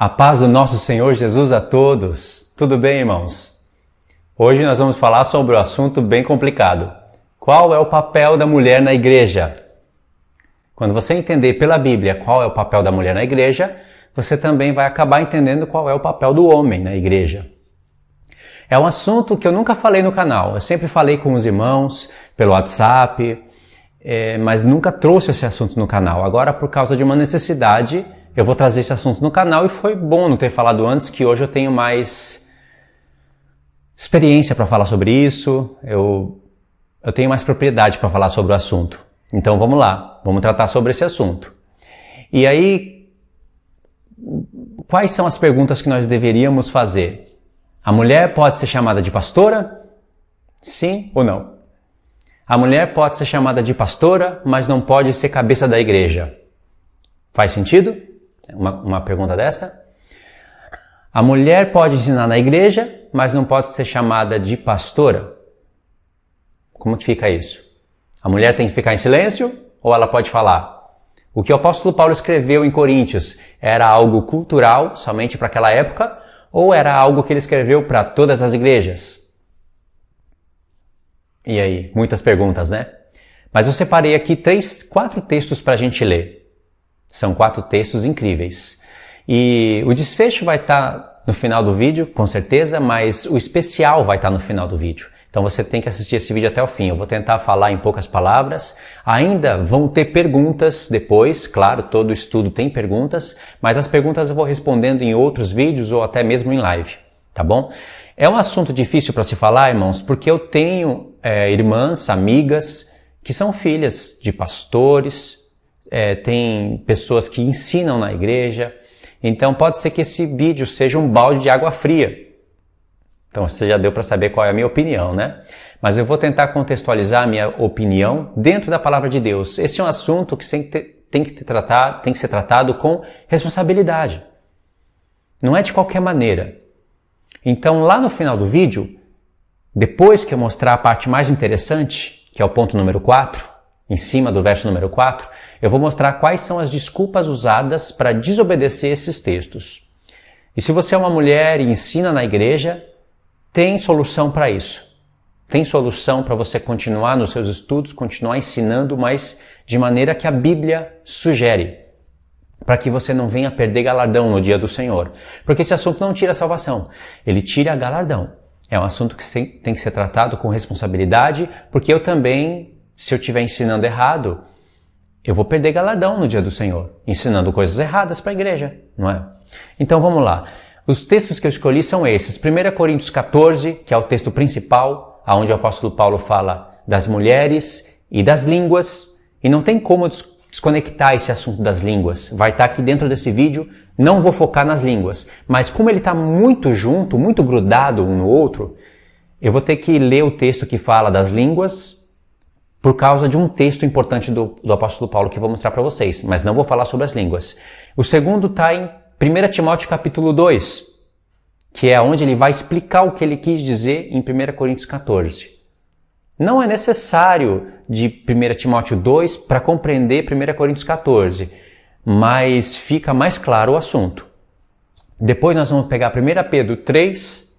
A paz do nosso Senhor Jesus a todos. Tudo bem, irmãos? Hoje nós vamos falar sobre um assunto bem complicado. Qual é o papel da mulher na igreja? Quando você entender pela Bíblia qual é o papel da mulher na igreja, você também vai acabar entendendo qual é o papel do homem na igreja. É um assunto que eu nunca falei no canal. Eu sempre falei com os irmãos pelo WhatsApp, mas nunca trouxe esse assunto no canal. Agora, por causa de uma necessidade, eu vou trazer esse assunto no canal e foi bom não ter falado antes, que hoje eu tenho mais experiência para falar sobre isso, eu tenho mais propriedade para falar sobre o assunto. Então vamos lá, vamos tratar sobre esse assunto. E aí, quais são as perguntas que nós deveríamos fazer? A mulher pode ser chamada de pastora? Sim ou não? A mulher pode ser chamada de pastora, mas não pode ser cabeça da igreja. Faz sentido? Uma pergunta dessa. A mulher pode ensinar na igreja, mas não pode ser chamada de pastora. Como que fica isso? A mulher tem que ficar em silêncio ou ela pode falar? O que o apóstolo Paulo escreveu em Coríntios era algo cultural, somente para aquela época, ou era algo que ele escreveu para todas as igrejas? E aí? Muitas perguntas, né? Mas eu separei aqui 4 textos para a gente ler. São 4 textos incríveis. E o desfecho vai estar no final do vídeo, com certeza, mas o especial vai estar no final do vídeo. Então você tem que assistir esse vídeo até o fim. Eu vou tentar falar em poucas palavras. Ainda vão ter perguntas depois, claro, todo estudo tem perguntas, mas as perguntas eu vou respondendo em outros vídeos ou até mesmo em live, tá bom? É um assunto difícil para se falar, irmãos, porque eu tenho irmãs, amigas, que são filhas de pastores, tem pessoas que ensinam na igreja, então pode ser que esse vídeo seja um balde de água fria. Então você já deu para saber qual é a minha opinião, né? Mas eu vou tentar contextualizar a minha opinião dentro da palavra de Deus. Esse é um assunto que tem que ser tratado com responsabilidade. Não é de qualquer maneira. Então lá no final do vídeo, depois que eu mostrar a parte mais interessante, que é o ponto número 4, em cima do verso número 4, eu vou mostrar quais são as desculpas usadas para desobedecer esses textos. E se você é uma mulher e ensina na igreja, tem solução para isso. Tem solução para você continuar nos seus estudos, continuar ensinando, mas de maneira que a Bíblia sugere, para que você não venha perder galardão no dia do Senhor. Porque esse assunto não tira a salvação, ele tira galardão. É um assunto que tem que ser tratado com responsabilidade, porque eu também, se eu estiver ensinando errado, eu vou perder galardão no dia do Senhor, ensinando coisas erradas para a igreja, não é? Então vamos lá. Os textos que eu escolhi são esses. 1 Coríntios 14, que é o texto principal, onde o apóstolo Paulo fala das mulheres e das línguas, e não tem como desconectar esse assunto das línguas. Vai estar aqui dentro desse vídeo, não vou focar nas línguas, mas como ele está muito junto, muito grudado um no outro, eu vou ter que ler o texto que fala das línguas por causa de um texto importante do apóstolo Paulo que eu vou mostrar para vocês, mas não vou falar sobre as línguas. O segundo está em 1 Timóteo capítulo 2, que é onde ele vai explicar o que ele quis dizer em 1 Coríntios 14. Não é necessário de 1 Timóteo 2 para compreender 1 Coríntios 14, mas fica mais claro o assunto. Depois nós vamos pegar 1 Pedro 3,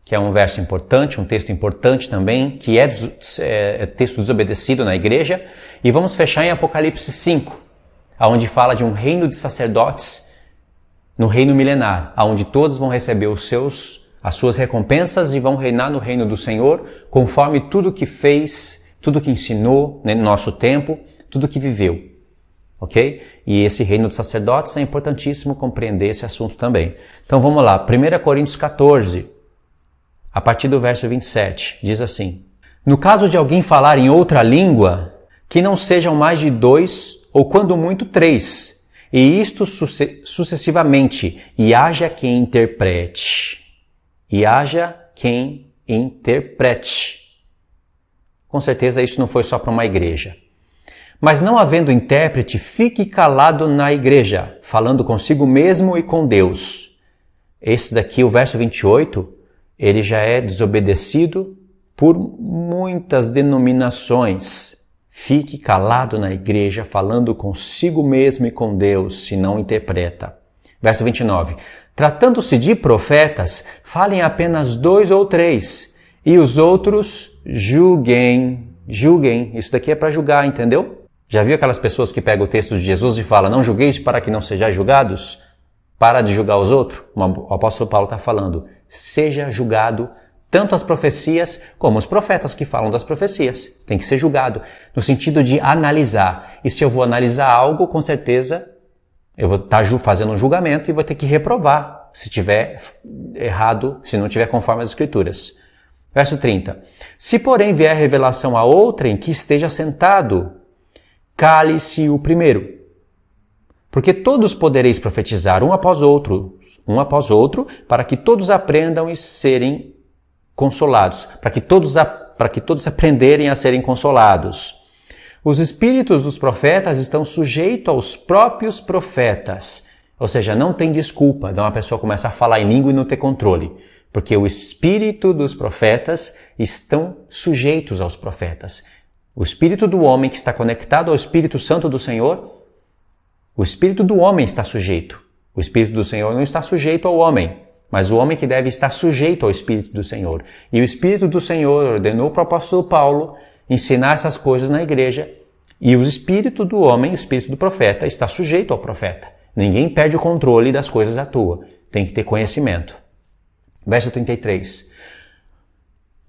que é um verso importante, um texto importante também, que é texto desobedecido na igreja, e vamos fechar em Apocalipse 5, onde fala de um reino de sacerdotes no reino milenar, onde todos vão receber as suas recompensas e vão reinar no reino do Senhor, conforme tudo que fez, tudo que ensinou no nosso tempo, tudo que viveu. Ok? E esse reino dos sacerdotes é importantíssimo compreender esse assunto também. Então vamos lá, 1 Coríntios 14, a partir do verso 27, diz assim: No caso de alguém falar em outra língua, que não sejam mais de 2 ou quando muito 3, e isto sucessivamente, e haja quem interprete. E haja quem interprete. Com certeza isso não foi só para uma igreja. Mas não havendo intérprete, fique calado na igreja, falando consigo mesmo e com Deus. Esse daqui, o verso 28, ele já é desobedecido por muitas denominações. Fique calado na igreja, falando consigo mesmo e com Deus, se não interpreta. Verso 29. Tratando-se de profetas, falem apenas 2 ou 3, e os outros julguem. Julguem. Isso daqui é para julgar, entendeu? Já viu aquelas pessoas que pegam o texto de Jesus e falam, não julgueis para que não sejais julgados? Para de julgar os outros? O apóstolo Paulo está falando, seja julgado tanto as profecias como os profetas que falam das profecias. Tem que ser julgado, no sentido de analisar. E se eu vou analisar algo, com certeza eu vou estar fazendo um julgamento e vou ter que reprovar se tiver errado, se não tiver conforme as Escrituras. Verso 30. Se porém vier revelação a outrem que esteja sentado, cale-se o primeiro. Porque todos podereis profetizar um após outro, para que todos aprendam e serem consolados, para que todos aprenderem a serem consolados. Os espíritos dos profetas estão sujeitos aos próprios profetas. Ou seja, não tem desculpa de uma pessoa começar a falar em língua e não ter controle. Porque o espírito dos profetas estão sujeitos aos profetas. O espírito do homem que está conectado ao Espírito Santo do Senhor, o espírito do homem está sujeito. O Espírito do Senhor não está sujeito ao homem, mas o homem que deve estar sujeito ao Espírito do Senhor. E o Espírito do Senhor ordenou para o apóstolo Paulo ensinar essas coisas na igreja, e o espírito do homem, o espírito do profeta, está sujeito ao profeta. Ninguém perde o controle das coisas à toa. Tem que ter conhecimento. Verso 33.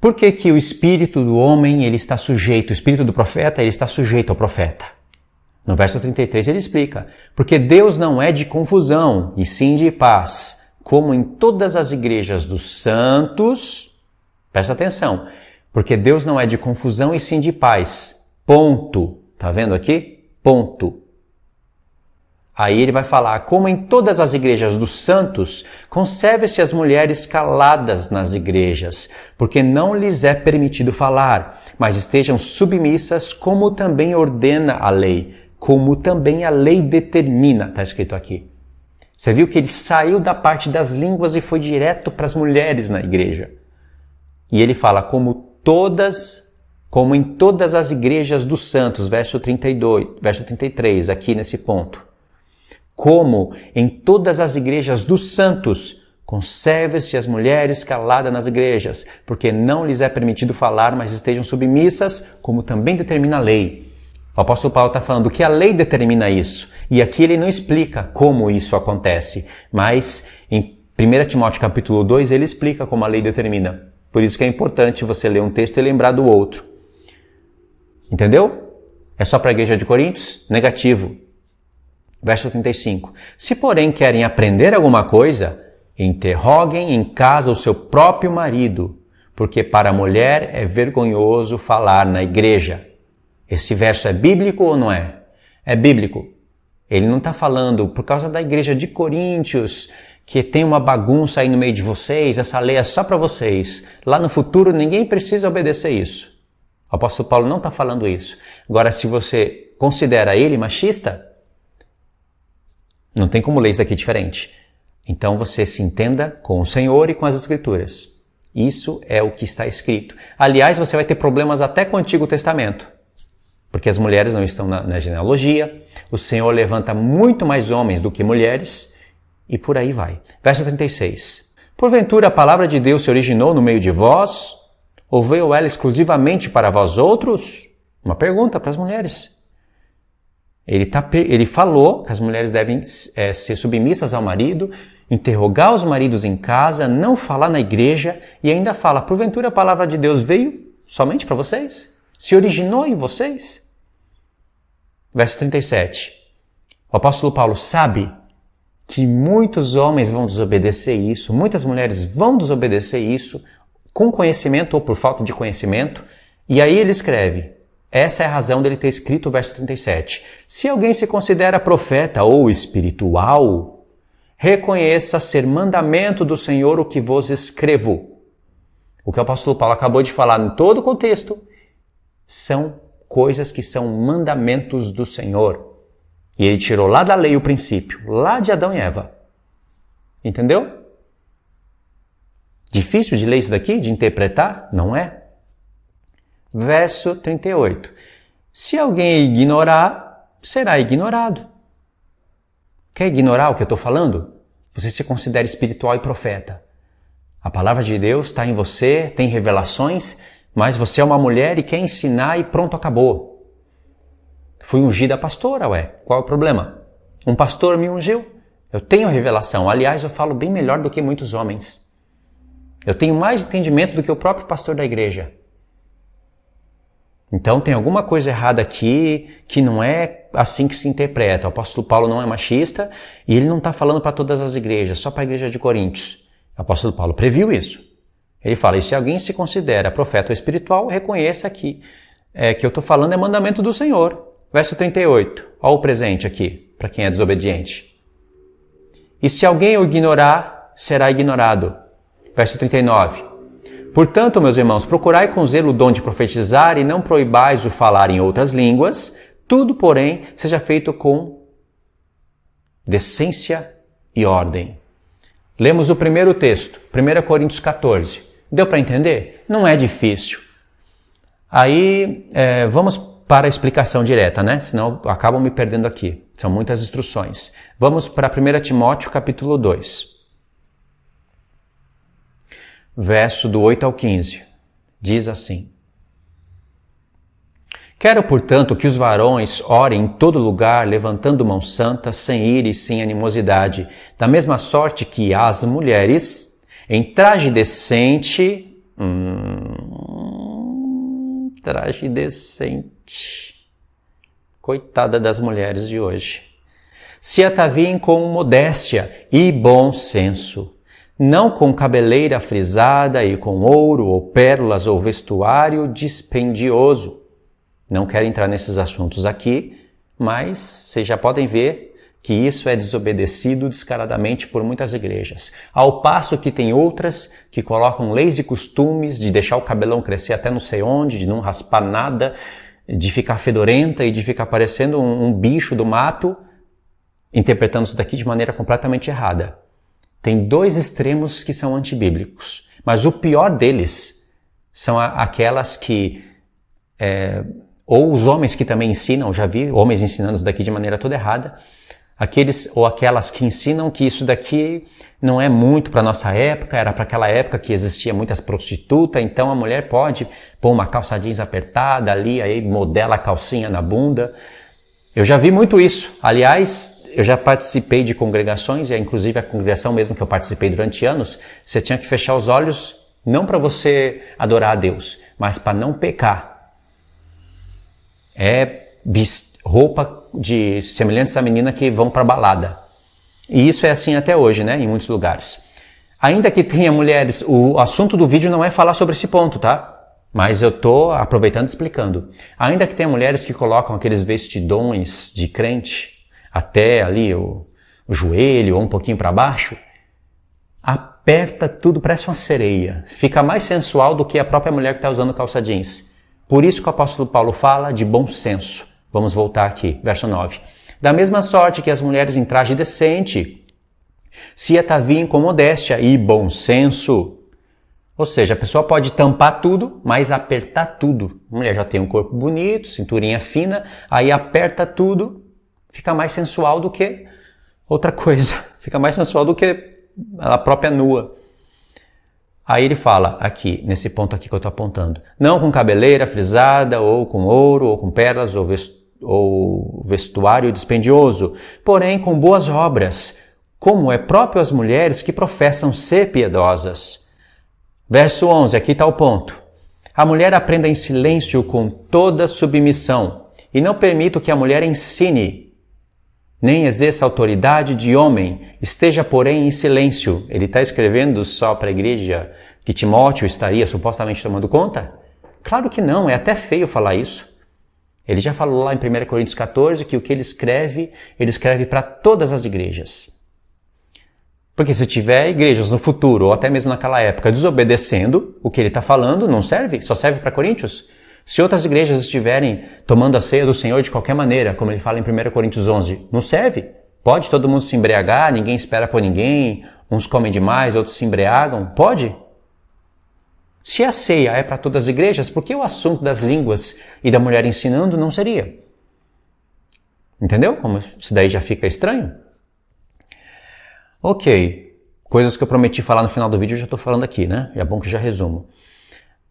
Por que o espírito do homem ele está sujeito, o espírito do profeta ele está sujeito ao profeta? No verso 33 ele explica, porque Deus não é de confusão, e sim de paz, como em todas as igrejas dos santos. Presta atenção, porque Deus não é de confusão e sim de paz. Ponto. Tá vendo aqui? Ponto. Aí ele vai falar, como em todas as igrejas dos santos, conserve-se as mulheres caladas nas igrejas, porque não lhes é permitido falar, mas estejam submissas, como também ordena a lei, como também a lei determina, está escrito aqui. Você viu que ele saiu da parte das línguas e foi direto para as mulheres na igreja. E ele fala, como em todas as igrejas dos santos, verso 33, aqui nesse ponto. Como em todas as igrejas dos santos, conserve-se as mulheres caladas nas igrejas, porque não lhes é permitido falar, mas estejam submissas, como também determina a lei. O apóstolo Paulo está falando que a lei determina isso, e aqui ele não explica como isso acontece, mas em 1 Timóteo capítulo 2 ele explica como a lei determina. Por isso que é importante você ler um texto e lembrar do outro. Entendeu? É só para a igreja de Coríntios? Negativo. Verso 35. Se, porém, querem aprender alguma coisa, interroguem em casa o seu próprio marido, porque para a mulher é vergonhoso falar na igreja. Esse verso é bíblico ou não é? É bíblico. Ele não está falando por causa da igreja de Coríntios, que tem uma bagunça aí no meio de vocês, essa lei é só para vocês. Lá no futuro ninguém precisa obedecer isso. O apóstolo Paulo não está falando isso. Agora, se você considera ele machista, não tem como ler isso aqui diferente. Então você se entenda com o Senhor e com as Escrituras. Isso é o que está escrito. Aliás, você vai ter problemas até com o Antigo Testamento, porque as mulheres não estão na genealogia, o Senhor levanta muito mais homens do que mulheres, e por aí vai. Verso 36. Porventura a palavra de Deus se originou no meio de vós, ou veio ela exclusivamente para vós outros? Uma pergunta para as mulheres. Ele falou que as mulheres devem ser submissas ao marido, interrogar os maridos em casa, não falar na igreja, e ainda fala, porventura a palavra de Deus veio somente para vocês? Se originou em vocês? Verso 37. O apóstolo Paulo sabe que muitos homens vão desobedecer isso, muitas mulheres vão desobedecer isso, com conhecimento ou por falta de conhecimento, e aí ele escreve, essa é a razão dele ter escrito o verso 37. Se alguém se considera profeta ou espiritual, reconheça ser mandamento do Senhor o que vos escrevo. O que o apóstolo Paulo acabou de falar em todo o contexto são coisas que são mandamentos do Senhor. E ele tirou lá da lei o princípio, lá de Adão e Eva. Entendeu? Difícil de ler isso daqui, de interpretar? Não é? Verso 38. Se alguém ignorar, será ignorado. Quer ignorar o que eu estou falando? você se considera espiritual e profeta. A palavra de Deus está em você, tem revelações, mas você é uma mulher e quer ensinar e pronto, acabou. Fui ungida pastora, qual é o problema? Um pastor me ungiu, eu tenho revelação. Aliás, eu falo bem melhor do que muitos homens. Eu tenho mais entendimento do que o próprio pastor da igreja. Então tem alguma coisa errada aqui que não é assim que se interpreta. O apóstolo Paulo não é machista e ele não está falando para todas as igrejas, só para a igreja de Coríntios. O apóstolo Paulo previu isso. Ele fala, e se alguém se considera profeta ou espiritual, reconheça que eu estou falando é mandamento do Senhor. Verso 38, olha o presente aqui, para quem é desobediente. E se alguém o ignorar, será ignorado. Verso 39. Portanto, meus irmãos, procurai com zelo o dom de profetizar e não proibais o falar em outras línguas, tudo, porém, seja feito com decência e ordem. Lemos o primeiro texto, 1 Coríntios 14. Deu para entender? Não é difícil. Aí, vamos para a explicação direta, né? Senão acabam me perdendo aqui. São muitas instruções. Vamos para 1 Timóteo, capítulo 2. Verso do 8 ao 15. Diz assim. Quero, portanto, que os varões orem em todo lugar, levantando mãos santas, sem ira e sem animosidade, da mesma sorte que as mulheres, em traje decente... traje decente. Coitada das mulheres de hoje. Se ataviem com modéstia e bom senso, não com cabeleira frisada e com ouro ou pérolas ou vestuário dispendioso. Não quero entrar nesses assuntos aqui, mas vocês já podem ver que isso é desobedecido descaradamente por muitas igrejas. Ao passo que tem outras que colocam leis e costumes de deixar o cabelão crescer até não sei onde, de não raspar nada, de ficar fedorenta e de ficar parecendo um bicho do mato, interpretando isso daqui de maneira completamente errada. Tem dois extremos que são antibíblicos, mas o pior deles são aquelas que... ou os homens que também ensinam, já vi homens ensinando isso daqui de maneira toda errada, aqueles ou aquelas que ensinam que isso daqui não é muito para nossa época, era para aquela época que existia muitas prostitutas, então a mulher pode pôr uma calça jeans apertada ali, aí modela a calcinha na bunda. Eu já vi muito isso. Aliás, eu já participei de congregações, e inclusive a congregação mesmo que eu participei durante anos, você tinha que fechar os olhos não para você adorar a Deus, mas para não pecar. Roupa de semelhantes à menina que vão para balada. E isso é assim até hoje, né? Em muitos lugares. Ainda que tenha mulheres, o assunto do vídeo não é falar sobre esse ponto, tá? Mas eu tô aproveitando e explicando. Ainda que tenha mulheres que colocam aqueles vestidões de crente até ali o joelho ou um pouquinho para baixo, aperta tudo, parece uma sereia. Fica mais sensual do que a própria mulher que está usando calça jeans. Por isso que o apóstolo Paulo fala de bom senso. Vamos voltar aqui, verso 9. Da mesma sorte que as mulheres em traje decente se ataviem com modéstia e bom senso. Ou seja, a pessoa pode tampar tudo, mas apertar tudo. A mulher já tem um corpo bonito, cinturinha fina, aí aperta tudo, fica mais sensual do que outra coisa. Fica mais sensual do que a própria nua. Aí ele fala aqui, nesse ponto aqui que eu estou apontando, não com cabeleira frisada, ou com ouro, ou com pérolas, ou vestuário dispendioso, porém com boas obras, como é próprio às mulheres que professam ser piedosas. Verso 11, aqui está o ponto. A mulher aprenda em silêncio com toda submissão, e não permito que a mulher ensine, nem exerça autoridade de homem, esteja, porém, em silêncio. Ele está escrevendo só para a igreja que Timóteo estaria supostamente tomando conta? Claro que não, é até feio falar isso. Ele já falou lá em 1 Coríntios 14 que o que ele escreve para todas as igrejas. Porque se tiver igrejas no futuro, ou até mesmo naquela época, desobedecendo o que ele está falando, não serve? Só serve para Coríntios? Se outras igrejas estiverem tomando a ceia do Senhor de qualquer maneira, como ele fala em 1 Coríntios 11, não serve? Pode todo mundo se embriagar, ninguém espera por ninguém, uns comem demais, outros se embriagam? Pode? Se a ceia é para todas as igrejas, por que o assunto das línguas e da mulher ensinando não seria? Entendeu? Como isso daí já fica estranho? Ok, coisas que eu prometi falar no final do vídeo eu já estou falando aqui, né? É bom que eu já resumo.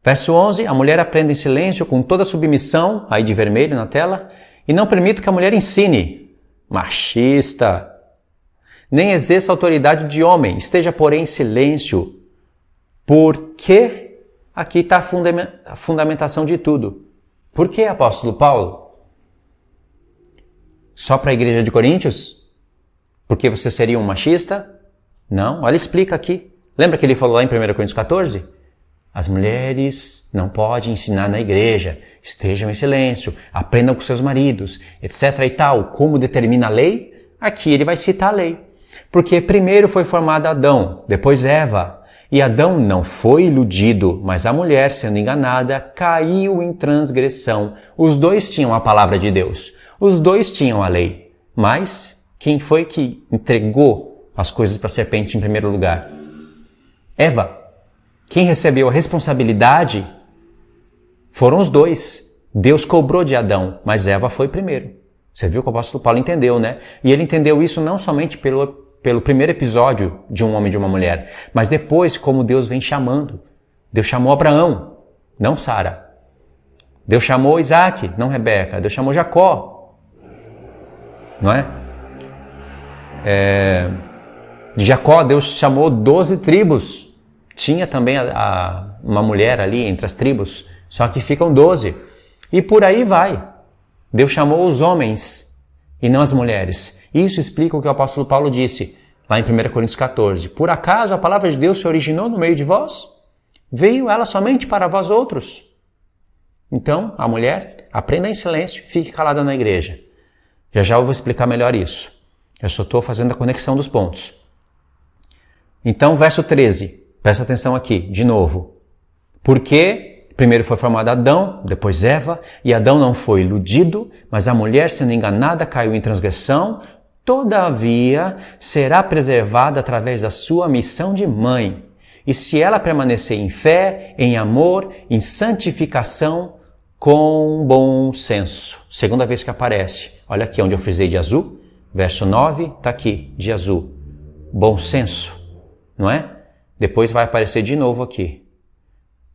Verso 11, a mulher aprende em silêncio, com toda submissão, aí de vermelho na tela, e não permito que a mulher ensine. Machista. Nem exerça autoridade de homem, esteja, porém, em silêncio. Porque aqui está a fundamentação de tudo. Por que, apóstolo Paulo? Só para a igreja de Coríntios? Porque você seria um machista? Não, olha, explica aqui. Lembra que ele falou lá em 1 Coríntios 14? As mulheres não podem ensinar na igreja, estejam em silêncio, aprendam com seus maridos, etc. e tal. Como determina a lei? Aqui ele vai citar a lei. Porque primeiro foi formado Adão, depois Eva. E Adão não foi iludido, mas a mulher, sendo enganada, caiu em transgressão. Os dois tinham a palavra de Deus, os dois tinham a lei. Mas quem foi que entregou as coisas para a serpente em primeiro lugar? Eva. Quem recebeu a responsabilidade foram os dois. Deus cobrou de Adão, mas Eva foi primeiro. Você viu que o apóstolo Paulo entendeu, né? E ele entendeu isso não somente pelo primeiro episódio de um homem e de uma mulher, mas depois como Deus vem chamando. Deus chamou Abraão, não Sara. Deus chamou Isaac, não Rebeca. Deus chamou Jacó, não é? De Jacó, Deus chamou 12 tribos. Tinha também uma mulher ali entre as tribos, só que ficam 12. E por aí vai. Deus chamou os homens e não as mulheres. Isso explica o que o apóstolo Paulo disse lá em 1 Coríntios 14. Por acaso a palavra de Deus se originou no meio de vós? Veio ela somente para vós outros? Então, a mulher, aprenda em silêncio, fique calada na igreja. Já eu vou explicar melhor isso. Eu só estou fazendo a conexão dos pontos. Então, verso 13. Presta atenção aqui, de novo. Porque primeiro foi formado Adão, depois Eva, e Adão não foi iludido, mas a mulher, sendo enganada, caiu em transgressão. Todavia, será preservada através da sua missão de mãe. E se ela permanecer em fé, em amor, em santificação, com bom senso. Segunda vez que aparece. Olha aqui onde eu frisei de azul. Verso 9, está aqui, de azul. Bom senso, não é? Depois vai aparecer de novo aqui.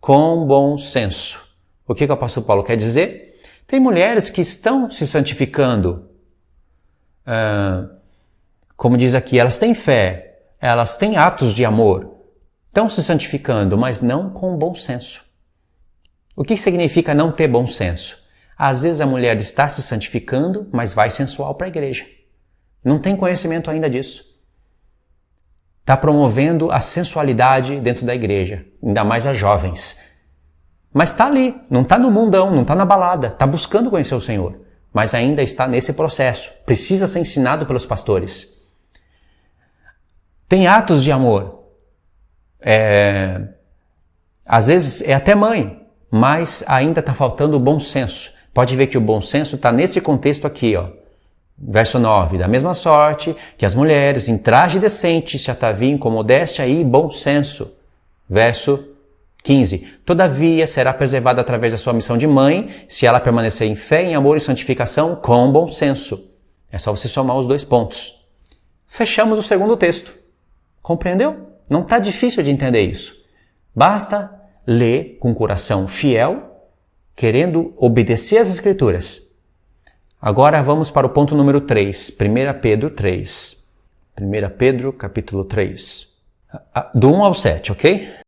Com bom senso. O que o apóstolo Paulo quer dizer? Tem mulheres que estão se santificando. Como diz aqui, elas têm fé, elas têm atos de amor. Estão se santificando, mas não com bom senso. O que significa não ter bom senso? Às vezes a mulher está se santificando, mas vai sensual para a igreja. Não tem conhecimento ainda disso. Está promovendo a sensualidade dentro da igreja, ainda mais as jovens. Mas está ali, não está no mundão, não está na balada, está buscando conhecer o Senhor, mas ainda está nesse processo, precisa ser ensinado pelos pastores. Tem atos de amor, às vezes é até mãe, mas ainda está faltando o bom senso. Pode ver que o bom senso está nesse contexto aqui, ó. Verso 9, da mesma sorte que as mulheres em traje decente se ataviem com modéstia e bom senso. Verso 15, todavia será preservada através da sua missão de mãe, se ela permanecer em fé, em amor e santificação com bom senso. É só você somar os dois pontos. Fechamos o segundo texto. Compreendeu? Não está difícil de entender isso. Basta ler com coração fiel, querendo obedecer às Escrituras. Agora vamos para o ponto número 3, 1 Pedro 3. 1 Pedro, capítulo 3. Do 1 ao 7, ok?